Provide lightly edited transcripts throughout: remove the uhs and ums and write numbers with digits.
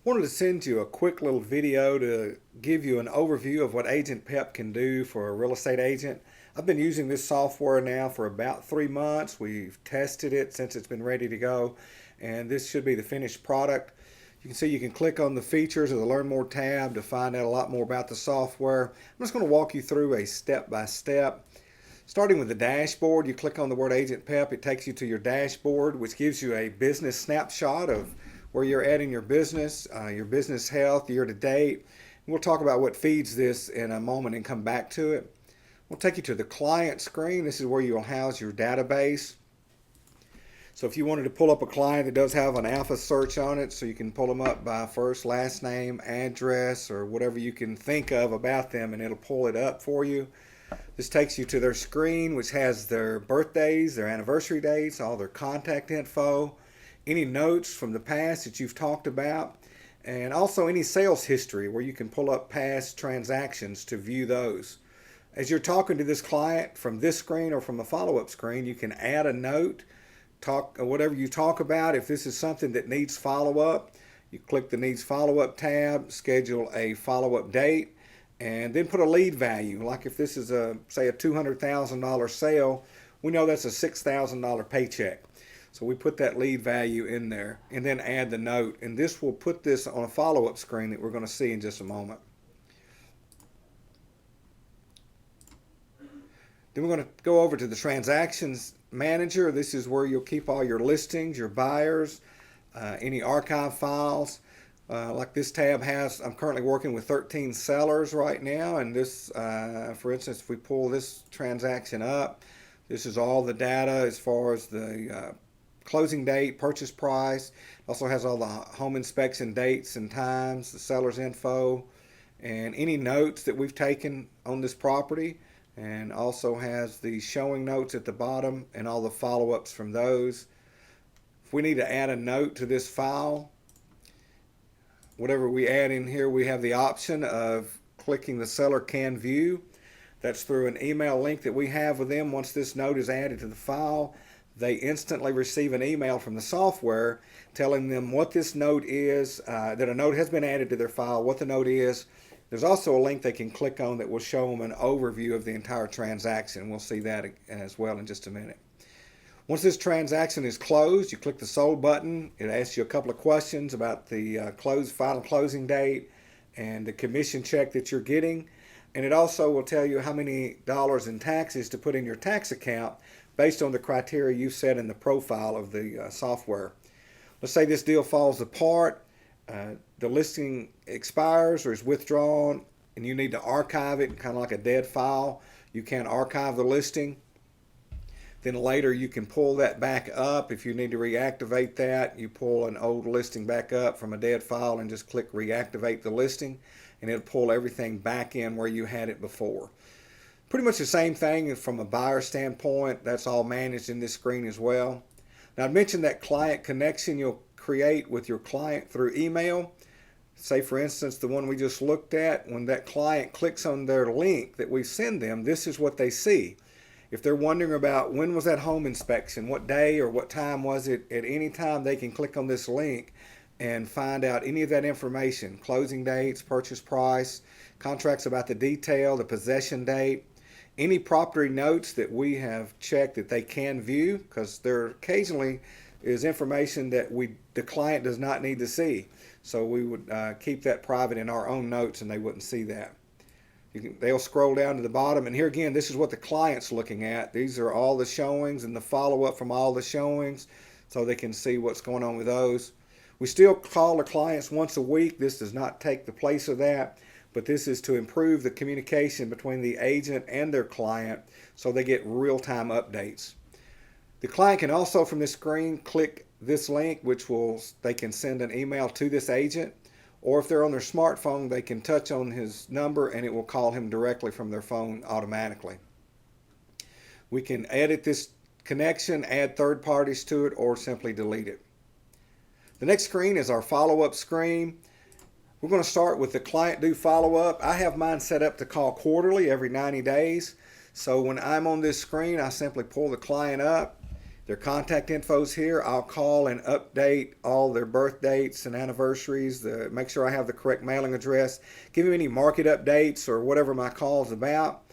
Wanted to send you a quick little video to give you an overview of what AgentPEP can do for a real estate agent. I've been using this software now for about 3 months. We've tested it since it's been ready to go, and this should be the finished product. You can see you can click on the features of the Learn More tab to find out a lot more about the software. I'm just going to walk you through a step-by-step. Starting with the dashboard, you click on the word AgentPEP. It takes you to your dashboard, which gives you a business snapshot of where you're at in your business health, year to date. We'll talk about what feeds this in a moment and come back to it. We'll take you to the client screen. This is where you'll house your database. So if you wanted to pull up a client, it does have an alpha search on it, so you can pull them up by first, last name, address, or whatever you can think of about them, and it'll pull it up for you. This takes you to their screen, which has their birthdays, their anniversary dates, all their contact info, any notes from the past that you've talked about, and also any sales history where you can pull up past transactions to view those. As you're talking to this client from this screen or from a follow-up screen, you can add a note, talk whatever you talk about. If this is something that needs follow-up, you click the Needs Follow-Up tab, schedule a follow-up date, and then put a lead value. Like if this is say a $200,000 sale, we know that's a $6,000 paycheck. So we put that lead value in there and then add the note. And this will put this on a follow-up screen that we're going to see in just a moment. Then we're going to go over to the Transactions Manager. This is where you'll keep all your listings, your buyers, any archive files. Like this tab has, I'm currently working with 13 sellers right now. And this, for instance, if we pull this transaction up, this is all the data as far as the closing date, purchase price. It also has all the home inspection dates and times, the seller's info, and any notes that we've taken on this property, and also has the showing notes at the bottom and all the follow-ups from those. If we need to add a note to this file, whatever we add in here, we have the option of clicking the seller can view. That's through an email link that we have with them. Once this note is added to the file, they instantly receive an email from the software telling them what this note is, that a note has been added to their file, what the note is. There's also a link they can click on that will show them an overview of the entire transaction. We'll see that as well in just a minute. Once this transaction is closed, you click the Sold button. It asks you a couple of questions about the final closing date and the commission check that you're getting. And it also will tell you how many dollars in taxes to put in your tax account based on the criteria you set in the profile of the software. Let's say this deal falls apart, the listing expires or is withdrawn, and you need to archive it, kind of like a dead file. You can archive the listing. Then later you can pull that back up. If you need to reactivate that, you pull an old listing back up from a dead file and just click reactivate the listing, and it'll pull everything back in where you had it before. Pretty much the same thing from a buyer standpoint. That's all managed in this screen as well. Now I mentioned that client connection you'll create with your client through email. Say for instance the one we just looked at, when that client clicks on their link that we send them, this is what they see. If they're wondering about when was that home inspection, what day or what time was it, at any time they can click on this link and find out any of that information, closing dates, purchase price, contracts about the detail, the possession date, any property notes that we have checked that they can view, because there occasionally is information that the client does not need to see. So we would keep that private in our own notes and they wouldn't see that. They'll scroll down to the bottom, and here again, this is what the client's looking at. These are all the showings and the follow-up from all the showings, so they can see what's going on with those. We still call the clients once a week. This does not take the place of that, but this is to improve the communication between the agent and their client so they get real-time updates. The client can also, from this screen, click this link, which they can send an email to this agent. Or if they're on their smartphone, they can touch on his number and it will call him directly from their phone automatically. We can edit this connection, add third parties to it, or simply delete it. The next screen is our follow-up screen. We're going to start with the client due follow-up. I have mine set up to call quarterly every 90 days. So when I'm on this screen, I simply pull the client up. Their contact info's here. I'll call and update all their birth dates and anniversaries, make sure I have the correct mailing address, give them any market updates or whatever my call's about.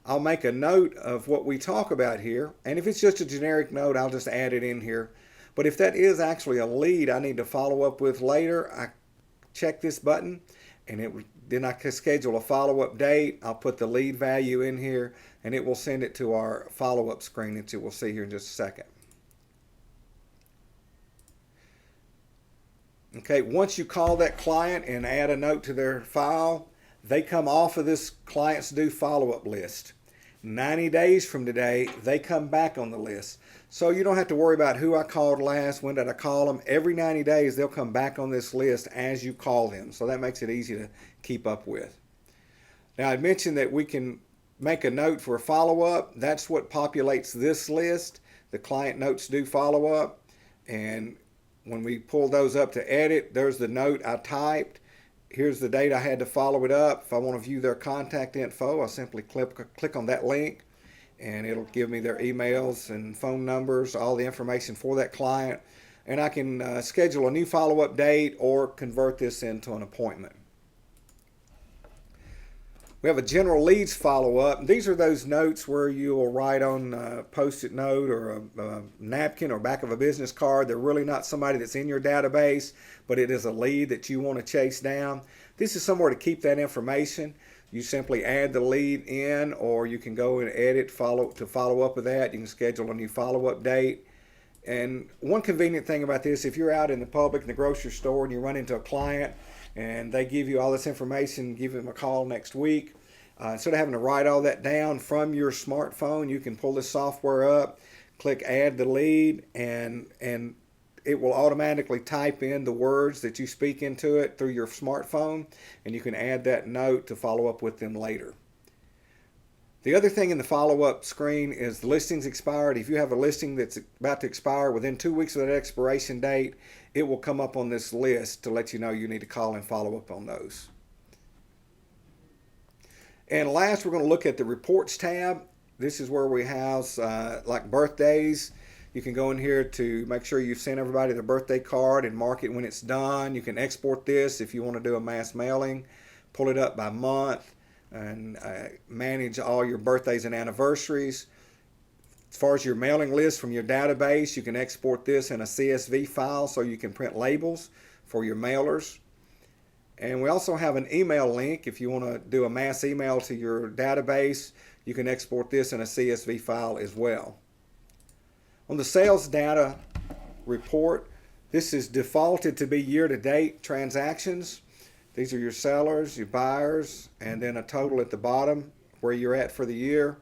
I'll make a note of what we talk about here, and if it's just a generic note, I'll just add it in here. But if that is actually a lead I need to follow up with later, I check this button, and then I can schedule a follow-up date. I'll put the lead value in here, and it will send it to our follow-up screen that you will see here in just a second. Okay, once you call that client and add a note to their file, they come off of this client's due follow-up list. 90 days from today, they come back on the list. So you don't have to worry about who I called last, when did I call them. Every 90 days, they'll come back on this list as you call them. So that makes it easy to keep up with. Now, I mentioned that we can make a note for a follow-up. That's what populates this list, the client notes due follow-up. And when we pull those up to edit, there's the note I typed. Here's the date I had to follow it up. If I want to view their contact info, I'll simply click on that link, and it'll give me their emails and phone numbers, all the information for that client. And I can schedule a new follow-up date or convert this into an appointment. We have a general leads follow-up. These are those notes where you will write on a Post-it note or a napkin or back of a business card. They're really not somebody that's in your database, but it is a lead that you want to chase down. This is somewhere to keep that information. You simply add the lead in, or you can go and edit to follow up with that. You can schedule a new follow-up date. And one convenient thing about this, if you're out in the public, in the grocery store, and you run into a client and they give you all this information, give them a call next week, instead of having to write all that down from your smartphone, you can pull this software up, click add the lead, and it will automatically type in the words that you speak into it through your smartphone, and you can add that note to follow up with them later. The other thing in the follow-up screen is the listing's expired. If you have a listing that's about to expire within 2 weeks of that expiration date, it will come up on this list to let you know you need to call and follow up on those. And last, we're going to look at the Reports tab. This is where we house like birthdays. You can go in here to make sure you've sent everybody their birthday card and mark it when it's done. You can export this if you want to do a mass mailing, pull it up by month, and manage all your birthdays and anniversaries. As far as your mailing list from your database, you can export this in a CSV file so you can print labels for your mailers. And we also have an email link. If you want to do a mass email to your database, you can export this in a CSV file as well. On the sales data report, this is defaulted to be year-to-date transactions. These are your sellers, your buyers, and then a total at the bottom where you're at for the year.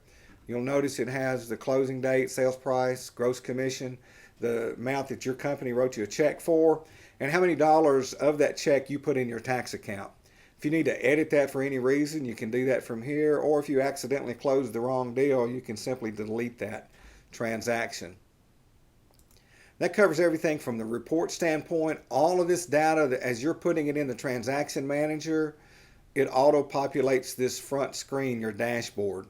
You'll notice it has the closing date, sales price, gross commission, the amount that your company wrote you a check for, and how many dollars of that check you put in your tax account. If you need to edit that for any reason, you can do that from here, or if you accidentally closed the wrong deal, you can simply delete that transaction. That covers everything from the report standpoint. All of this data, as you're putting it in the transaction manager, it auto-populates this front screen, your dashboard.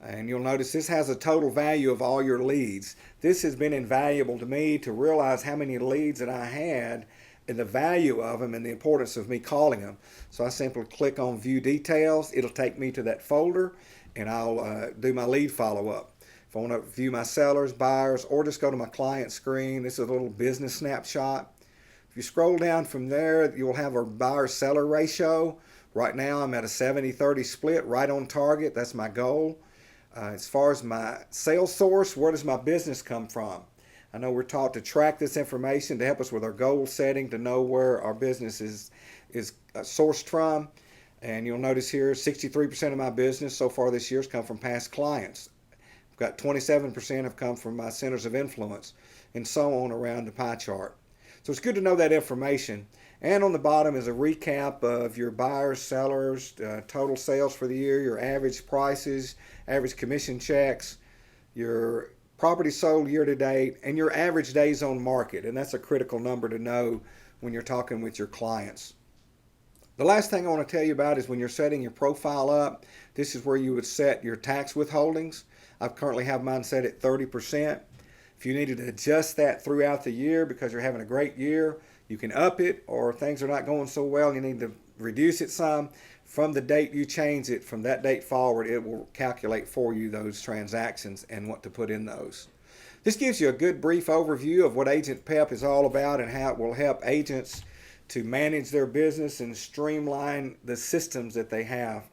And you'll notice this has a total value of all your leads. This has been invaluable to me to realize how many leads that I had and the value of them and the importance of me calling them. So I simply click on View Details. It'll take me to that folder, and I'll do my lead follow-up. If I want to view my sellers, buyers, or just go to my client screen, this is a little business snapshot. If you scroll down from there, you'll have a buyer-seller ratio. Right now, I'm at a 70-30 split, right on target. That's my goal. As far as my sales source, where does my business come from? I know we're taught to track this information to help us with our goal setting, to know where our business is sourced from. And you'll notice here, 63% of my business so far this year has come from past clients. Got 27% have come from my centers of influence, and so on around the pie chart. So it's good to know that information. And on the bottom is a recap of your buyers, sellers, total sales for the year, your average prices, average commission checks, your property sold year to date, and your average days on market. And that's a critical number to know when you're talking with your clients. The last thing I want to tell you about is when you're setting your profile up, this is where you would set your tax withholdings. I currently have mine set at 30%. If you needed to adjust that throughout the year because you're having a great year, you can up it, or things are not going so well and you need to reduce it some. From the date you change it, from that date forward, it will calculate for you those transactions and what to put in those. This gives you a good brief overview of what AgentPEP is all about and how it will help agents to manage their business and streamline the systems that they have.